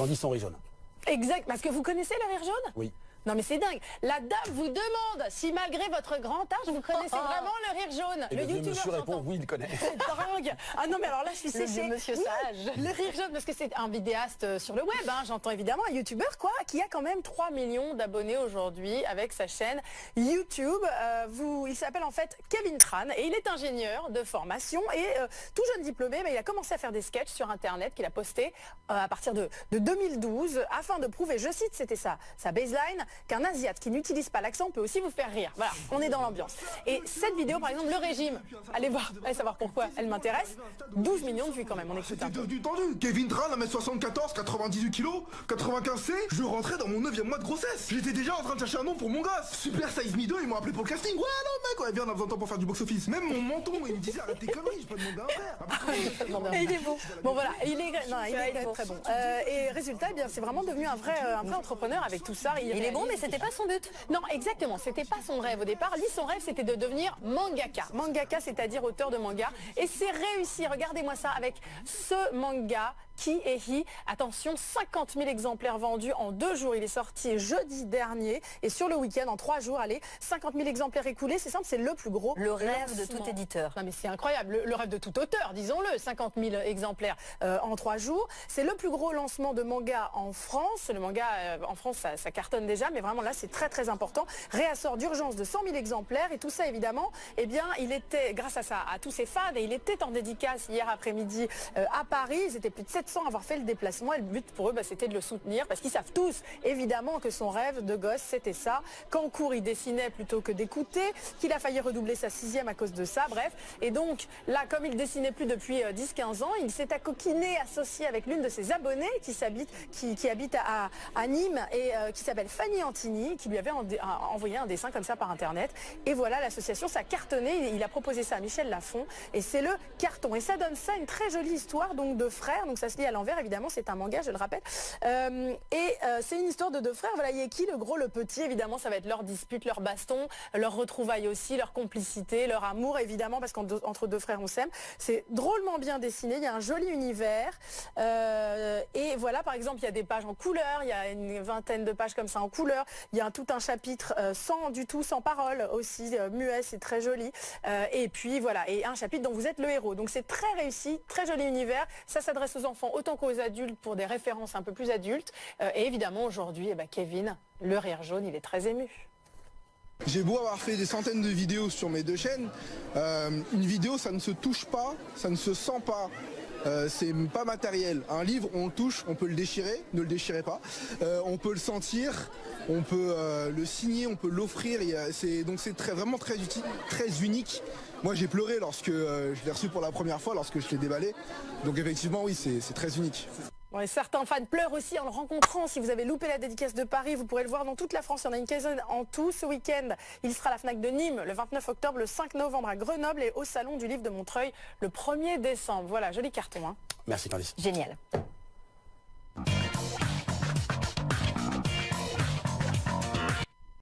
Candice Henry jaune. Exact, parce que vous connaissez le rire jaune? Oui. Non mais c'est dingue. La dame vous demande si malgré votre grand âge, vous connaissez vraiment le rire jaune. Et le vieux monsieur répond oui, il connaît. C'est dingue. Ah non mais alors là je suis séchée. Le monsieur sage. Le rire jaune parce que c'est un vidéaste sur le web, hein, j'entends évidemment, un youtubeur quoi, qui a quand même 3 millions d'abonnés aujourd'hui avec sa chaîne YouTube. Il s'appelle en fait Kevin Tran et il est ingénieur de formation et tout jeune diplômé, mais il a commencé à faire des sketchs sur internet qu'il a posté à partir de 2012 afin de prouver, je cite, c'était sa baseline, qu'un asiate qui n'utilise pas l'accent peut aussi vous faire rire. Voilà, on est dans l'ambiance. Et cette vidéo, par exemple, le régime, allez voir, allez savoir pourquoi elle m'intéresse, 12 millions de vues quand même, on écoute un peu. Du tendu. Kevin Tran, 1m74, 98 kg, 95C, je rentrais dans mon 9e mois de grossesse. J'étais déjà en train de chercher un nom pour mon gosse. Super Size Me 2, ils m'ont appelé pour le casting. Ouais, non, mec, ouais, viens, on a besoin de temps pour faire du box-office. Même mon menton, il me disait, arrête tes conneries, je peux demander un verre. Et il est beau. Bon voilà, il est très bon. Et résultat, eh bien, c'est vraiment devenu un vrai entrepreneur avec tout ça. Il est bon, mais c'était pas son but. Non, exactement, c'était pas son rêve au départ. Lui, son rêve, c'était de devenir mangaka. Mangaka, c'est-à-dire auteur de manga. Et c'est réussi, regardez-moi ça, avec ce manga, Ki et Hi. Attention, 50 000 exemplaires vendus en 2 jours. Il est sorti jeudi dernier. Et sur le week-end, en 3 jours, allez, 50 000 exemplaires écoulés. C'est simple, c'est le plus gros. Le rêve de tout éditeur. Non mais c'est incroyable, le rêve de tout auteur, disons-le. 50 000 exemplaires en 3 jours. C'est le plus gros lancement de manga en France. Le manga en France, ça cartonne déjà, mais vraiment là, c'est très très important. Réassort d'urgence de 100 000 exemplaires. Et tout ça, évidemment, eh bien, il était, grâce à ça, à tous ses fans, et il était en dédicace hier après-midi à Paris. Ils étaient plus de 700 à avoir fait le déplacement. Et le but pour eux, c'était de le soutenir, parce qu'ils savent tous, évidemment, que son rêve de gosse, c'était ça. Qu'en cours, il dessinait plutôt que d'écouter, qu'il a failli redoubler sa 6e à cause de ça, bref. Et donc, là, comme il dessinait plus depuis 10-15 ans, il s'est accoquiné, associé avec l'une de ses abonnées qui habite à Nîmes et qui s'appelle Fanny Antini, qui lui avait envoyé un dessin comme ça par internet. Et voilà, l'association, ça a cartonné. Il a proposé ça à Michel Lafon et c'est le carton. Et ça donne ça une très jolie histoire donc de frères. Donc ça se lit à l'envers, évidemment, c'est un manga, je le rappelle. C'est une histoire de 2 frères. Voilà, Yeki, le gros, le petit. Évidemment, ça va être leur dispute, leur baston, leur retrouvaille aussi, leur complicité, leur amour, évidemment, parce qu'entre 2 frères, on s'aime. C'est drôlement bien dessiné. Il y a un joli univers. Et voilà, par exemple, il y a des pages en couleur. Il y a une vingtaine de pages comme ça en couleur. Il y a tout un chapitre sans parole aussi, muet, c'est très joli. Et puis voilà, et un chapitre dont vous êtes le héros. Donc c'est très réussi, très joli univers. Ça s'adresse aux enfants autant qu'aux adultes pour des références un peu plus adultes. Et évidemment aujourd'hui, Kevin, le rire jaune, il est très ému. J'ai beau avoir fait des centaines de vidéos sur mes 2 chaînes, une vidéo ça ne se touche pas, ça ne se sent pas. C'est pas matériel. Un livre, on le touche, on peut le déchirer, ne le déchirez pas. On peut le sentir, on peut le signer, on peut l'offrir. Donc c'est vraiment très utile, très unique. Moi j'ai pleuré lorsque je l'ai reçu pour la première fois, lorsque je l'ai déballé. Donc effectivement oui, c'est très unique. Ouais, certains fans pleurent aussi en le rencontrant. Si vous avez loupé la dédicace de Paris, vous pourrez le voir dans toute la France. Il y en a une quinzaine en tout ce week-end. Il sera à la Fnac de Nîmes le 29 octobre, le 5 novembre à Grenoble et au Salon du Livre de Montreuil le 1er décembre. Voilà, joli carton. Hein. Merci Candice. Génial.